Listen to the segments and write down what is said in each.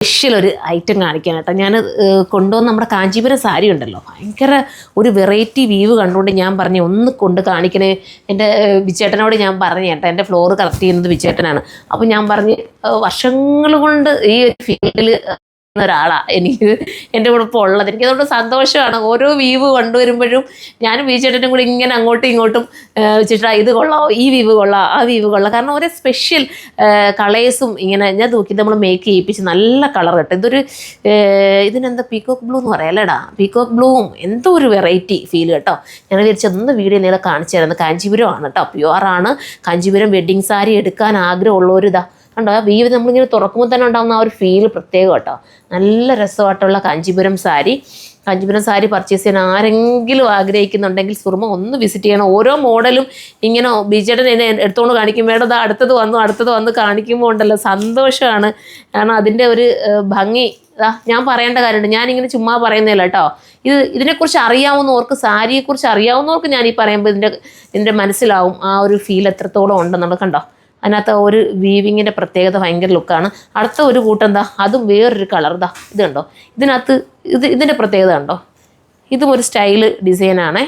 Special ഒരു item കാണിക്കാൻ കേട്ടോ. ഞാൻ കൊണ്ടുവന്ന നമ്മുടെ കാഞ്ചീപുരം സാരി ഉണ്ടല്ലോ, ഭയങ്കര ഒരു വെറൈറ്റി വീവ് കണ്ടുകൊണ്ട് ഞാൻ പറഞ്ഞു ഒന്ന് കൊണ്ട് കാണിക്കണേ. എൻ്റെ വിച്ചേട്ടനോട് ഞാൻ പറഞ്ഞു കേട്ടോ, എൻ്റെ ഫ്ലോർ കറക്റ്റ് ചെയ്യുന്നത് വിച്ചേട്ടനാണ്. അപ്പോൾ ഞാൻ പറഞ്ഞ് വർഷങ്ങൾ കൊണ്ട് ഈ ഒരു ഫീൽഡിൽ ഒരാളാണ് എനിക്ക് എൻ്റെ കൂടെ ഇപ്പോൾ ഉള്ളത്. എനിക്ക് അതുകൊണ്ട് സന്തോഷമാണ്. ഓരോ വീവ് കൊണ്ടുവരുമ്പോഴും ഞാനും വീച്ചേട്ടനും കൂടി ഇങ്ങനെ അങ്ങോട്ടും ഇങ്ങോട്ടും വെച്ചിട്ടാ ഇത് കൊള്ളാം, ഈ വീവ് കൊള്ളാം, ആ വീവ് കൊള്ളാം. കാരണം ഓരോ സ്പെഷ്യൽ കളേഴ്സും ഇങ്ങനെ ഞാൻ നോക്കി നമ്മൾ മേക്ക് ചെയ്യിപ്പിച്ച് നല്ല കളർ കേട്ടോ. ഇതൊരു ഇതിനെന്താ പീക്കോക്ക് ബ്ലൂ എന്ന് പറയാമല്ലേടാ, പീക്കോക്ക് ബ്ലൂവും എന്തോ ഒരു വെറൈറ്റി ഫീൽ കേട്ടോ. ഞാൻ വിചാരിച്ചൊന്ന് വീഡിയോ നിങ്ങളെ കാണിച്ചു തരുന്നത്. കാഞ്ചീപുരമാണ് കേട്ടോ, പ്യുവറാണ്. കാഞ്ചീപുരം വെഡ്ഡിങ് സാരി എടുക്കാൻ ആഗ്രഹമുള്ളവരിതാ കണ്ടോ, ആ വീവ് നമ്മളിങ്ങനെ തുറക്കുമ്പോൾ തന്നെ ഉണ്ടാകുന്ന ആ ഒരു ഫീൽ പ്രത്യേകം കേട്ടോ. നല്ല രസമായിട്ടുള്ള കാഞ്ചീപുരം സാരി. കാഞ്ചീപുരം സാരി പർച്ചേസ് ചെയ്യാൻ ആരെങ്കിലും ആഗ്രഹിക്കുന്നുണ്ടെങ്കിൽ സുറുമ ഒന്ന് വിസിറ്റ് ചെയ്യണം. ഓരോ മോഡലും ഇങ്ങനെ ബിജേട്ടൻ എന്നെ എടുത്തുകൊണ്ട് കാണിക്കും, മേഡം അടുത്തത് വന്ന് കാണിക്കുമ്പോൾ ഉണ്ടല്ലോ സന്തോഷമാണ്. കാരണം അതിൻ്റെ ഒരു ഭംഗി ഞാൻ പറയേണ്ട കാര്യമുണ്ട്. ഞാനിങ്ങനെ ചുമ്മാ പറയുന്നില്ല കേട്ടോ. ഇതിനെക്കുറിച്ച് അറിയാവുന്നവർക്ക്, സാരിയെക്കുറിച്ച് അറിയാവുന്നവർക്ക് ഞാൻ ഈ പറയുമ്പോൾ ഇതിൻ്റെ മനസ്സിലാവും ആ ഒരു ഫീൽ എത്രത്തോളം ഉണ്ടെന്നുള്ളത്. കണ്ടോ, അതിനകത്ത് ഒരു വീവിങ്ങിൻ്റെ പ്രത്യേകത ഭയങ്കര ലുക്കാണ്. അടുത്ത ഒരു കൂട്ടം എന്താ, അതും വേറൊരു കളർ ഇതാ, ഇത് കണ്ടോ. ഇതിനകത്ത് ഇതിൻ്റെ പ്രത്യേകത കണ്ടോ, ഇതും ഒരു സ്റ്റൈല് ഡിസൈനാണേ.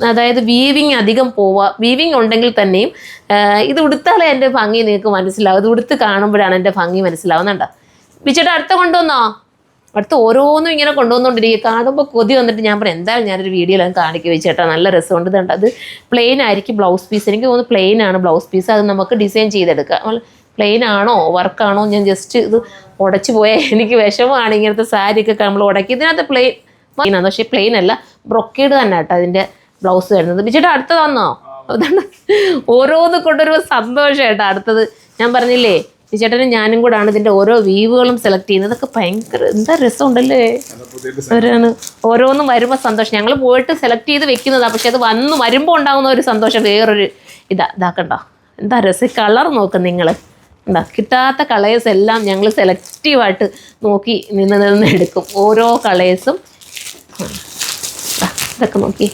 അതായത് വീവിങ് അധികം വീവിങ് ഉണ്ടെങ്കിൽ തന്നെയും ഇത് ഉടുത്താലേ എൻ്റെ ഭംഗി നിങ്ങൾക്ക് മനസ്സിലാവും. ഇത് ഉടുത്ത് കാണുമ്പോഴാണ് എൻ്റെ ഭംഗി മനസ്സിലാവുന്നുണ്ടോ. വിച്ചേട്ടാ അടുത്ത കൊണ്ടുവന്നോ? അടുത്ത് ഓരോന്നും ഇങ്ങനെ കൊണ്ടുവന്നുകൊണ്ടിരിക്കുക. കാണുമ്പോൾ കൊതി വന്നിട്ട് ഞാൻ പറയും എന്തായാലും ഞാനൊരു വീഡിയോയിലും കാണിക്കുക വെച്ചേട്ടാ, നല്ല രസമുണ്ട്. ഇതുണ്ട്, അത് പ്ലെയിൻ ആയിരിക്കും ബ്ലൗസ് പീസ്. എനിക്ക് തോന്നുന്നു പ്ലെയിൻ ആണ് ബ്ലൗസ് പീസ്. അത് നമുക്ക് ഡിസൈൻ ചെയ്തെടുക്കാം. പ്ലെയിൻ ആണോ വർക്കാണോ, ഞാൻ ജസ്റ്റ് ഇത് ഉടച്ചു പോയാൽ എനിക്ക് വിഷമമാണ്. ഇങ്ങനത്തെ സാരിയൊക്കെ നമ്മൾ ഉടക്കി. ഇതിനകത്ത് പ്ലെയിൻ ആണ്, പക്ഷേ പ്ലെയിൻ അല്ല, ബ്രൊക്കേഡ് തന്നെ കേട്ടോ അതിൻ്റെ ബ്ലൗസ് വരുന്നത്. വിച്ചേട്ടാ അടുത്തത് വന്നോ? അതുകൊണ്ട് ഓരോന്ന് കൊണ്ടൊരു സന്തോഷം കേട്ടോ. അടുത്തത് ഞാൻ പറഞ്ഞില്ലേ, ചേട്ടനും ഞാനും കൂടാണ് ഇതിൻ്റെ ഓരോ വീവുകളും സെലക്ട് ചെയ്യുന്നത്. ഇതൊക്കെ ഭയങ്കര എന്താ രസമുണ്ടല്ലേ. അവരാണ് ഓരോന്നും വരുമ്പോൾ സന്തോഷം. ഞങ്ങൾ പോയിട്ട് സെലക്ട് ചെയ്ത് വെക്കുന്നതാണ്, പക്ഷെ അത് വരുമ്പോൾ ഉണ്ടാകുന്ന ഒരു സന്തോഷം വേറൊരു ഇതാക്കണ്ടോ. എന്താ രസം. കളർ നോക്കും നിങ്ങൾ, എന്താ കിട്ടാത്ത കളേഴ്സ് എല്ലാം ഞങ്ങൾ സെലക്റ്റീവായിട്ട് നോക്കി നിന്ന് എടുക്കും. ഓരോ കളേഴ്സും ഇതൊക്കെ നോക്കി.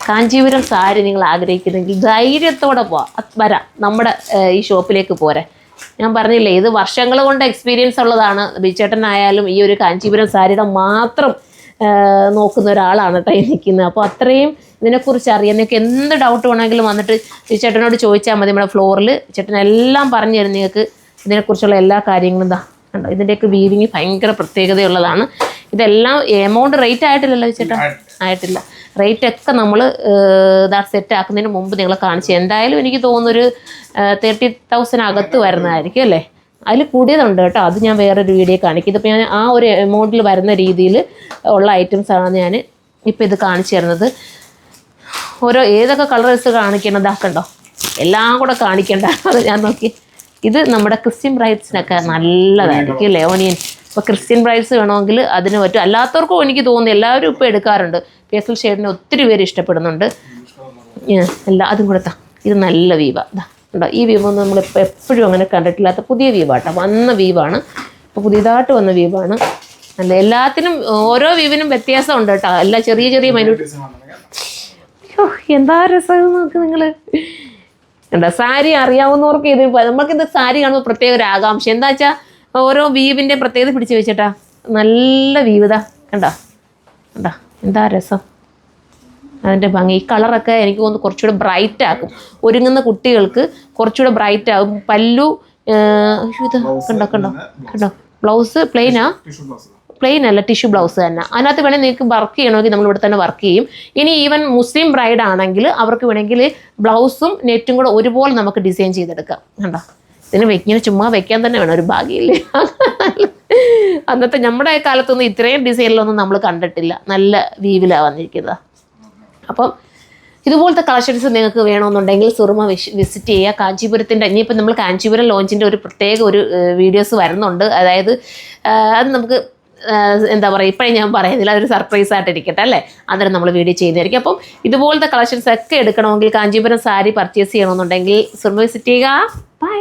കാഞ്ചീപുരം സാരി നിങ്ങൾ ആഗ്രഹിക്കുന്നെങ്കിൽ ധൈര്യത്തോടെ വരാം, നമ്മുടെ ഈ ഷോപ്പിലേക്ക് പോരെ. ഞാൻ പറഞ്ഞില്ലേ, ഇത് വർഷങ്ങൾ കൊണ്ട് എക്സ്പീരിയൻസ് ഉള്ളതാണ്. ബിച്ചേട്ടനായാലും ഈ ഒരു കാഞ്ചീപുരം സാരിയുടെ മാത്രം നോക്കുന്ന ഒരാളാണ് കേട്ടോ ഈ നിൽക്കുന്നത്. അപ്പോൾ അത്രയും ഇതിനെക്കുറിച്ച് അറിയാം. നിങ്ങൾക്ക് എന്ത് ഡൗട്ട് വേണമെങ്കിലും വന്നിട്ട് ചേട്ടനോട് ചോദിച്ചാൽ മതി. നമ്മുടെ ഫ്ലോറിൽ ചേട്ടൻ എല്ലാം പറഞ്ഞു തരും നിങ്ങൾക്ക് ഇതിനെക്കുറിച്ചുള്ള എല്ലാ കാര്യങ്ങളും. ഇതാ കണ്ടോ, ഇതിൻ്റെയൊക്കെ വീവിങ് ഭയങ്കര പ്രത്യേകതയുള്ളതാണ്. ഇതെല്ലാം എമൗണ്ട് റേറ്റ് ആയിട്ടില്ലല്ലോ ചേട്ടാ? ആയിട്ടില്ല. റേറ്റൊക്കെ നമ്മൾ സെറ്റ് ആക്കുന്നതിന് മുമ്പ് നിങ്ങളെ കാണിച്ചു. എന്തായാലും എനിക്ക് തോന്നുന്നൊരു 30,000 അകത്ത് വരുന്നതായിരിക്കും അല്ലേ. അതിൽ കൂടിയതുണ്ട് കേട്ടോ, അത് ഞാൻ വേറൊരു വീഡിയോ കാണിക്കും. ഇതിപ്പോൾ ഞാൻ ആ ഒരു എമൗണ്ടിൽ വരുന്ന രീതിയിൽ ഉള്ള ഐറ്റംസാണ് ഞാൻ ഇപ്പോൾ ഇത് കാണിച്ചു തരുന്നത്. ഓരോ ഏതൊക്കെ കളേഴ്സ് കാണിക്കണതാക്കണ്ടോ, എല്ലാം കൂടെ കാണിക്കണ്ട. അത് ഞാൻ നോക്കി. ഇത് നമ്മുടെ ക്രിസ്ത്യൻ ബ്രൈഡ്സിനൊക്കെ നല്ലതായിരിക്കും അല്ലേ, ഓനിയൻ. ഇപ്പോൾ ക്രിസ്ത്യൻ ബ്രൈഡ്സ് വേണമെങ്കിൽ അതിന് പറ്റും. അല്ലാത്തവർക്കും എനിക്ക് തോന്നുന്നു എല്ലാവരും ഇപ്പോൾ എടുക്കാറുണ്ട്. പേസ്റ്റൽ ഷെയ്ഡിനെ ഒത്തിരി പേര് ഇഷ്ടപ്പെടുന്നുണ്ട്. അതും കൊടുത്താ. ഇത് നല്ല വീവാ. ഉണ്ടോ, ഈ വീവൊന്നും നമ്മളിപ്പോൾ എപ്പോഴും അങ്ങനെ കണ്ടിട്ടില്ലാത്ത പുതിയ വീവാട്ടോ, വന്ന വീവാണ്. ഇപ്പോൾ പുതിയതായിട്ട് വന്ന വീവാണ്. അല്ല, എല്ലാത്തിനും ഓരോ വീവിനും വ്യത്യാസമുണ്ട് കേട്ടോ. എല്ലാ ചെറിയ ചെറിയ മൈന്യൂട്ട്. അയ്യോ എന്താ രസം നോക്ക് നിങ്ങൾ. എന്താ സാരി അറിയാവുന്നവർക്ക് ഇത് നമുക്കിത് സാരി കാണുമ്പോൾ പ്രത്യേക ഒരു ആകാംക്ഷ. എന്താ വെച്ചാൽ ഓരോ വീവിൻ്റെ പ്രത്യേകത പിടിച്ച് വെച്ചിട്ടാ. നല്ല വീവിതാ കണ്ടോ, കണ്ടോ എന്താ രസം. അതിൻ്റെ ഭംഗി. ഈ കളറൊക്കെ എനിക്ക് തോന്നുന്നു കുറച്ചുകൂടെ ബ്രൈറ്റ് ആക്കും. ഒരുങ്ങുന്ന കുട്ടികൾക്ക് കുറച്ചുകൂടെ ബ്രൈറ്റ് ആകും. പല്ലു ഇത് കണ്ടോ കണ്ടോ കണ്ടോ. ബ്ലൗസ് പ്ലെയിനാ? പ്ലെയിൻ അല്ല, ടിഷ്യൂ ബ്ലൗസ് തന്നെ. അതിനകത്ത് വേണമെങ്കിൽ നിങ്ങൾക്ക് വർക്ക് ചെയ്യണമെങ്കിൽ നമ്മളിവിടെ തന്നെ വർക്ക് ചെയ്യും. ഇനി ഈവൻ മുസ്ലിം ബ്രൈഡ് ആണെങ്കിൽ അവർക്ക് വേണമെങ്കിൽ ബ്ലൗസും നെറ്റും കൂടെ ഒരുപോലെ നമുക്ക് ഡിസൈൻ ചെയ്തെടുക്കാം. കണ്ടോ, ഇതിന് ഇങ്ങനെ ചുമ്മാ വെക്കാൻ തന്നെ വേണം, ഒരു ഭാഗ്യമില്ലേ. അന്നത്തെ നമ്മുടെ കാലത്തൊന്നും ഇത്രയും ഡിസൈനിലൊന്നും നമ്മൾ കണ്ടിട്ടില്ല. നല്ല വീവിലാണ് വന്നിരിക്കുന്നത്. അപ്പം ഇതുപോലത്തെ കളക്ഷൻസ് നിങ്ങൾക്ക് വേണമെന്നുണ്ടെങ്കിൽ സുറുമ വിസിറ്റ് ചെയ്യുക. കാഞ്ചീപുരത്തിൻ്റെ ഇനിയിപ്പോൾ നമ്മൾ കാഞ്ചീപുരം ലോഞ്ചിൻ്റെ ഒരു പ്രത്യേക ഒരു വീഡിയോസ് വരുന്നുണ്ട്. അതായത് അത് നമുക്ക് എന്താ പറയുക, ഇപ്പോഴും ഞാൻ പറയുന്നില്ല, അതൊരു സർപ്രൈസ് ആയിട്ട് ഇരിക്കട്ടെ അല്ലേ. അന്നേരം നമ്മൾ വീഡിയോ ചെയ്യുന്നതായിരിക്കും. അപ്പം ഇതുപോലത്തെ കളക്ഷൻസ് ഒക്കെ എടുക്കണമെങ്കിൽ കാഞ്ചീപുരം സാരി പർച്ചേസ് ചെയ്യണമെന്നുണ്ടെങ്കിൽ സുറുമ വിസിറ്റ് ചെയ്യുക. ബൈ.